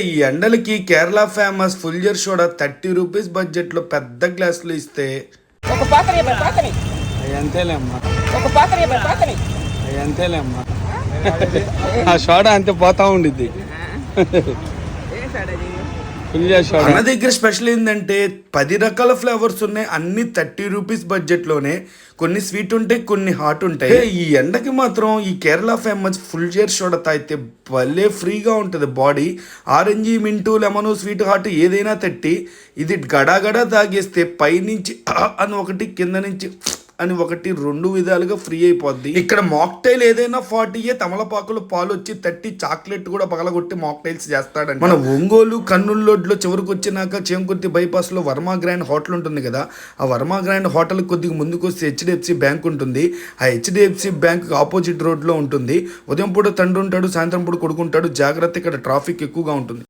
ఈ ఎండలకి Kerala famous fuljar soda 30 rupees budget లో పెద్ద గ్లాసులు ఇస్తే ఒక పాత్ర అవి అంతేలేమ్మా ఒక పాత్ర అవి అంతేలేమ్మా ఆ సోడా అంతే పోతా ఉండిద్ది మన దగ్గర స్పెషల్ ఏంటంటే 10 రకాల ఫ్లేవర్స్ ఉన్నాయి, అన్ని 30 రూపీస్ బడ్జెట్ లోనే. కొన్ని స్వీట్ ఉంటాయి, కొన్ని హాట్ ఉంటాయి. ఈ ఎండకి మాత్రం ఈ కేరళ ఫేమస్ ఫుల్జర్ సోడా తాగితే భలే ఫ్రీగా ఉంటుంది body. Orange, mint, lemon, sweet, hot ఏదైనా తట్టి ఇది గడాగడా తాగేస్తే పైనుంచి అని ఒకటి, కింద నుంచి అని ఒకటి, 2 విధాలుగా ఫ్రీ అయిపోద్ది. ఇక్కడ మాక్టైల్ ఏదైనా 40 తమలపాకులు పాలు వచ్చి తట్టి చాక్లెట్ కూడా పగలగొట్టి మాక్టైల్స్ చేస్తాడండి. మన ఒంగోలు కర్నూలు చివరికి వచ్చినాక చేంకుర్తి బైపాస్ లో వర్మ గ్రాండ్ హోటల్ ఉంటుంది కదా, ఆ వర్మ గ్రాండ్ హోటల్ కొద్దిగా ముందుకు వస్తే హెచ్డిఎఫ్సి బ్యాంక్ ఉంటుంది. ఆ హెచ్డిఎఫ్సి బ్యాంక్ ఆపోజిట్ రోడ్ లో ఉంటుంది. ఉదయం పూట తండ్రి ఉంటాడు, సాయంత్రం పూట కొడుకుంటాడు. జాగ్రత్త, ఇక్కడ ట్రాఫిక్ ఎక్కువగా ఉంటుంది.